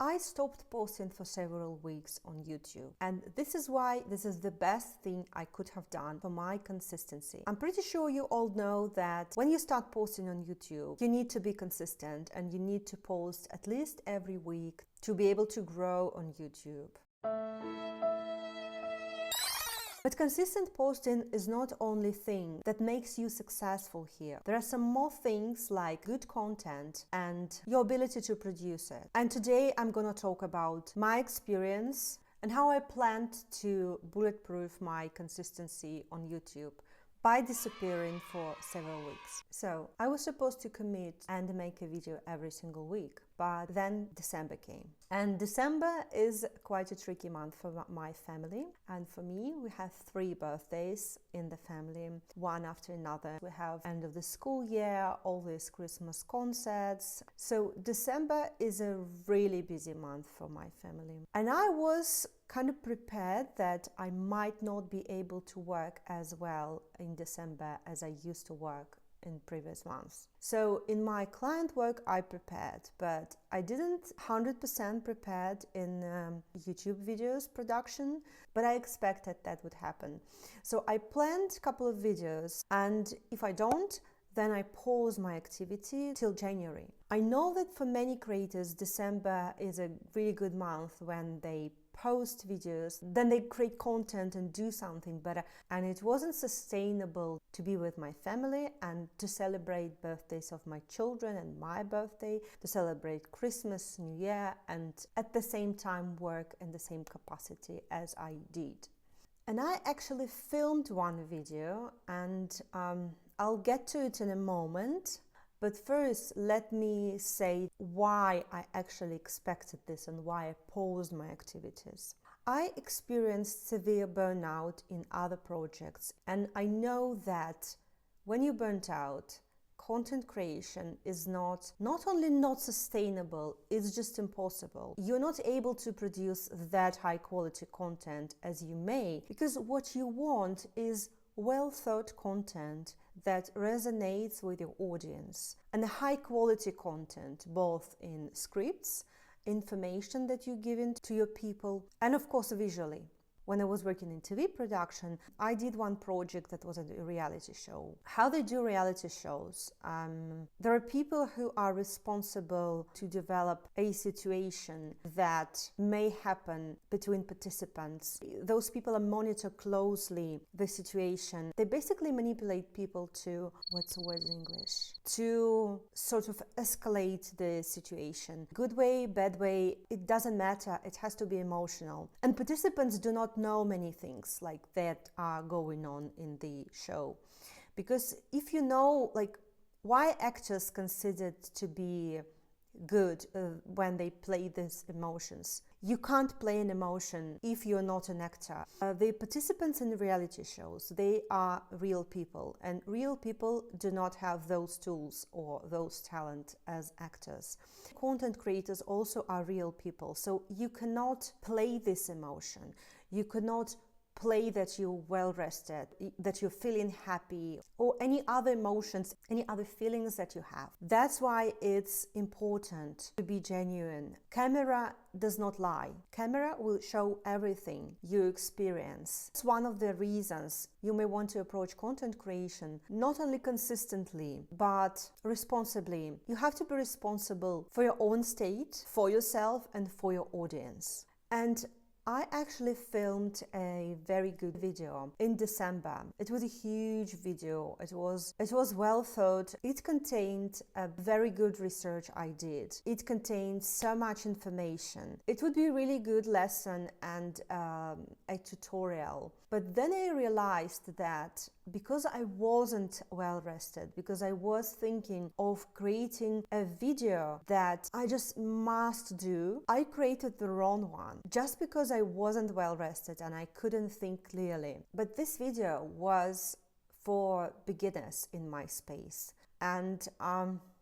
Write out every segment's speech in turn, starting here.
I stopped posting for several weeks on YouTube, and this is why this is the best thing I could have done for my consistency. I'm pretty sure you all know that when you start posting on YouTube, you need to be consistent and you need to post at least every week to be able to grow on YouTube. But consistent posting is not only thing that makes you successful here. There are some more things like good content and your ability to produce it. And today I'm going to talk about my experience and how I planned to bulletproof my consistency on YouTube by disappearing for several weeks. So I was supposed to commit and make a video every single week, but then December came. And December is quite a tricky month for my family. And for me, we have 3 birthdays in the family, one after another. We have end of the school year, all these Christmas concerts. So December is a really busy month for my family. And I was kind of prepared that I might not be able to work as well in December as I used to work in previous months. So in my client work I prepared, but I didn't 100% prepared in YouTube videos production, but I expected that would happen. So I planned a couple of videos, and if I don't, then I pause my activity till January. I know that for many creators, December is a really good month when they post videos, then they create content and do something better. And it wasn't sustainable to be with my family and to celebrate birthdays of my children and my birthday, to celebrate Christmas, New Year, and at the same time work in the same capacity as I did. And I actually filmed one video, and I'll get to it in a moment. But first, let me say why I actually expected this and why I paused my activities. I experienced severe burnout in other projects, and I know that when you're burnt out, content creation is not only not sustainable, it's just impossible. You're not able to produce that high quality content as you may, because what you want is well thought content that resonates with your audience, and a high quality content both in scripts, information that you're giving to your people, and of course visually. When I was working in TV production, I did one project that was a reality show. How they do reality shows? There are people who are responsible to develop a situation that may happen between participants. Those people monitor closely the situation. They basically manipulate people to, what's the word in English? To sort of escalate the situation. Good way, bad way, it doesn't matter. It has to be emotional. And participants do not know many things like that are going on in the show, because if you know like why actors considered to be good when they play these emotions, you can't play an emotion if you're not an actor. The participants in reality shows, they are real people, and real people do not have those tools or those talent as actors. Content creators also are real people, so you cannot play this emotion. You could not play that you're well rested, that you're feeling happy, or any other emotions, any other feelings that you have. That's why it's important to be genuine. Camera does not lie. Camera will show everything you experience. It's one of the reasons you may want to approach content creation not only consistently, but responsibly. You have to be responsible for your own state, for yourself, and for your audience. And I actually filmed a very good video in December. It was a huge video. It was well thought. It contained a very good research I did. It contained so much information. It would be a really good lesson and a tutorial. But then I realized that because I wasn't well rested, because I was thinking of creating a video that I just must do, I created the wrong one just because I wasn't well rested and I couldn't think clearly. But this video was for beginners in my space, and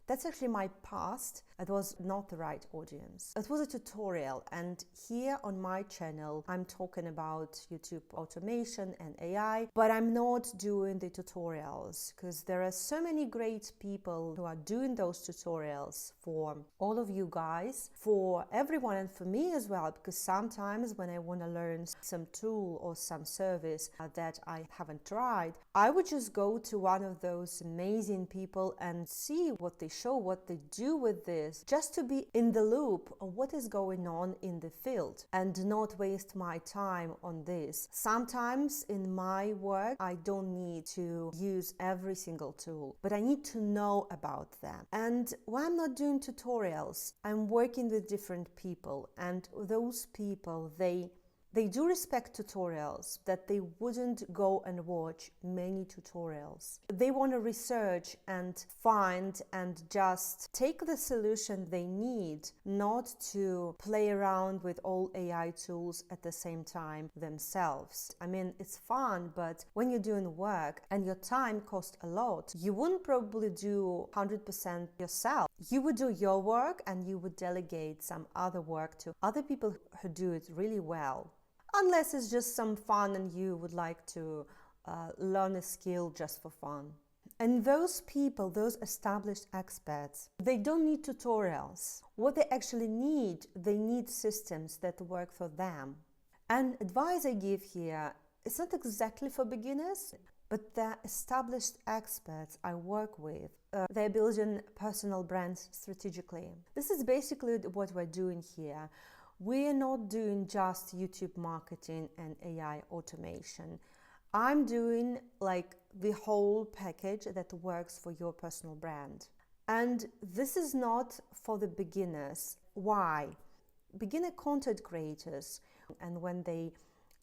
that's actually my past. It was not the right audience. It was a tutorial, and here on my channel I'm talking about YouTube automation and AI, but I'm not doing the tutorials because there are so many great people who are doing those tutorials for all of you guys, for everyone, and for me as well, because sometimes when I want to learn some tool or some service that I haven't tried, I would just go to one of those amazing people and see what they show, what they do with this, just to be in the loop of what is going on in the field and not waste my time on this. Sometimes in my work, I don't need to use every single tool, but I need to know about them. And when I'm not doing tutorials, I'm working with different people, and those people, they do respect tutorials, that they wouldn't go and watch many tutorials. They want to research and find and just take the solution they need, not to play around with all AI tools at the same time themselves. I mean, it's fun, but when you're doing work and your time costs a lot, you wouldn't probably do 100% yourself. You would do your work and you would delegate some other work to other people who do it really well. Unless it's just some fun and you would like to learn a skill just for fun. And those people, those established experts, they don't need tutorials. What they actually need, they need systems that work for them. And advice I give here, it's not exactly for beginners, but the established experts I work with, they're building personal brands strategically. This is basically what we're doing here. We're not doing just YouTube marketing and AI automation. I'm doing like the whole package that works for your personal brand. And this is not for the beginners. Why? Beginner content creators, and when they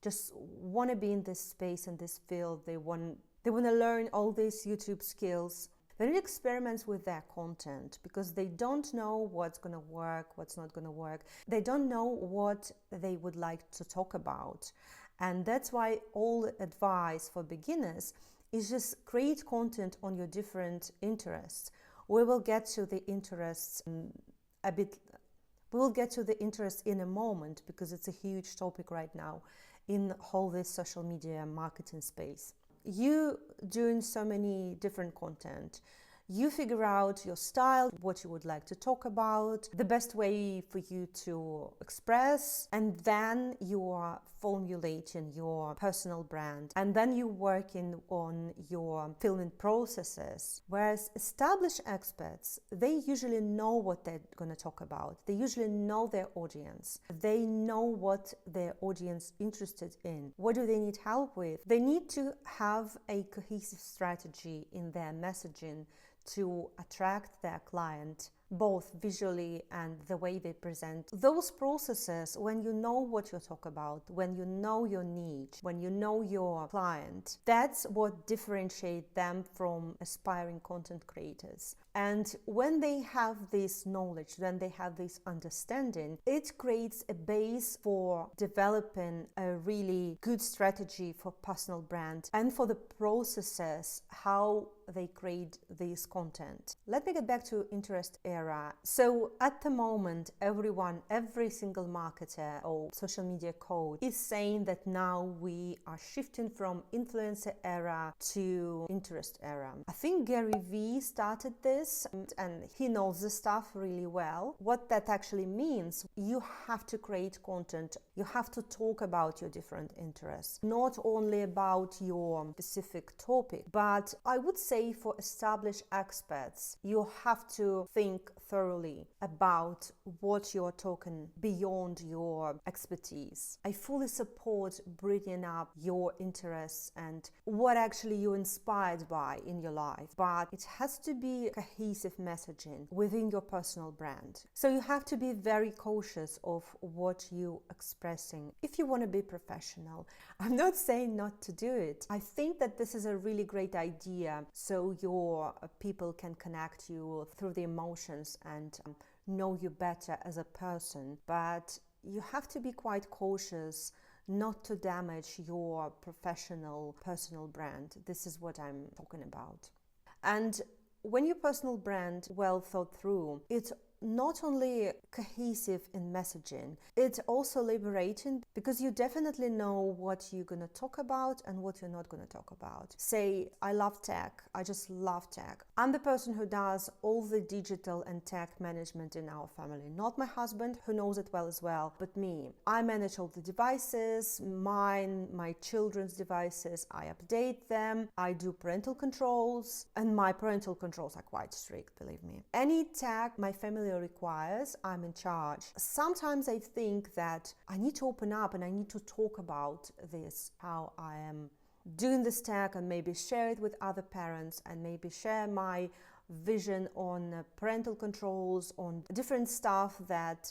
just want to be in this space, in this field, they want to learn all these YouTube skills. They need experiments with their content because they don't know what's going to work, what's not going to work. They don't know what they would like to talk about. And that's why all advice for beginners is just create content on your different interests. We will get to the interests we will get to the interests in a moment because it's a huge topic right now in all this social media marketing space. You doing so many different content, you figure out your style, what you would like to talk about, the best way for you to express, and then you are formulating your personal brand, and then you working on your filming processes. Whereas established experts, they usually know what they're going to talk about. They usually know their audience. They know what their audience is interested in. What do they need help with? They need to have a cohesive strategy in their messaging to attract their client, both visually and the way they present. Those processes, when you know what you talk about, when you know your niche, when you know your client, that's what differentiates them from aspiring content creators. And when they have this knowledge, when they have this understanding, it creates a base for developing a really good strategy for personal brand and for the processes, how they create this content. Let me get back to interest era. So at the moment, every single marketer or social media coach is saying that now we are shifting from influencer era to interest era. I think Gary Vee started this and he knows the stuff really well. What that actually means, you have to create content, you have to talk about your different interests, not only about your specific topic, but I would say for established experts, you have to think thoroughly about what you're talking beyond your expertise. I fully support bringing up your interests and what actually you're inspired by in your life, but it has to be cohesive messaging within your personal brand. So you have to be very cautious of what you're expressing if you want to be professional. I'm not saying not to do it. I think that this is a really great idea so your people can connect you through the emotions and know you better as a person, but you have to be quite cautious not to damage your professional personal brand. This is what I'm talking about. And when your personal brand well thought through, it not only cohesive in messaging, it's also liberating because you definitely know what you're going to talk about and what you're not going to talk about. Say, I love tech. I just love tech. I'm the person who does all the digital and tech management in our family. Not my husband, who knows it well as well, but me. I manage all the devices, mine, my children's devices. I update them. I do parental controls, and my parental controls are quite strict, believe me. Any tag my family requires, I'm in charge. Sometimes I think that I need to open up and I need to talk about this, how I am doing this tag, and maybe share it with other parents, and maybe share my vision on parental controls, on different stuff that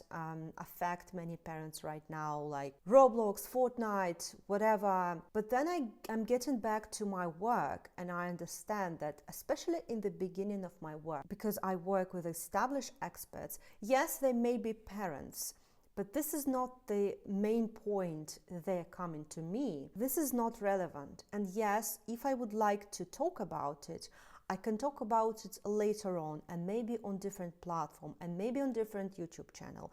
affect many parents right now, like Roblox, Fortnite, whatever. But then I'm getting back to my work, and I understand that, especially in the beginning of my work, because I work with established experts, yes, they may be parents, but this is not the main point they're coming to me. This is not relevant. And yes, if I would like to talk about it, I can talk about it later on, and maybe on different platform, and maybe on different YouTube channel.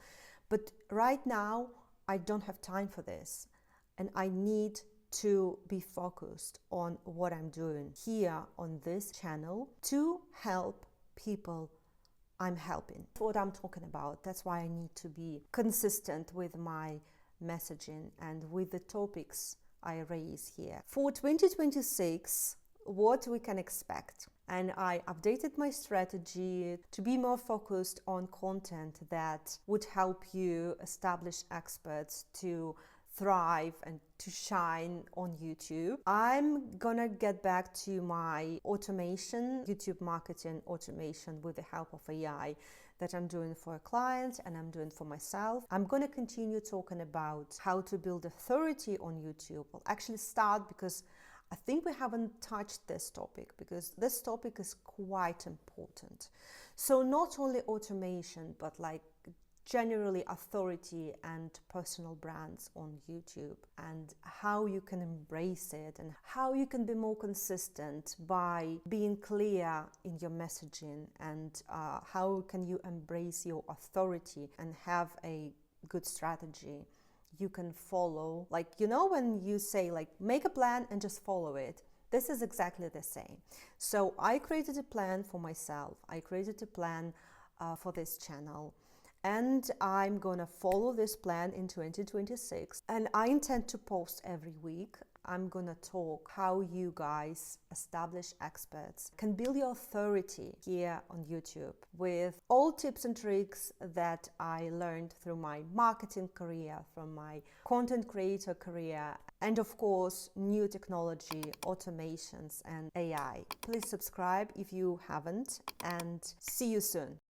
But right now, I don't have time for this. And I need to be focused on what I'm doing here on this channel to help people I'm helping. What I'm talking about. That's why I need to be consistent with my messaging and with the topics I raise here. For 2026, what we can expect. And I updated my strategy to be more focused on content that would help you establish experts to thrive and to shine on YouTube. I'm gonna get back to my automation, YouTube marketing automation with the help of AI that I'm doing for a client and I'm doing for myself. I'm gonna continue talking about how to build authority on YouTube. I'll actually start because I think we haven't touched this topic, because this topic is quite important. So not only automation, but like generally authority and personal brands on YouTube, and how you can embrace it and how you can be more consistent by being clear in your messaging, and how can you embrace your authority and have a good strategy you can follow. Like, you know, when you say like make a plan and just follow it, this is exactly the same. So I created a plan for myself. I created a plan for this channel, and I'm gonna follow this plan in 2026, and I intend to post every week. I'm gonna talk how you guys, established experts, can build your authority here on YouTube with all tips and tricks that I learned through my marketing career, from my content creator career, and of course, new technology, automations, and AI. Please subscribe if you haven't, and see you soon.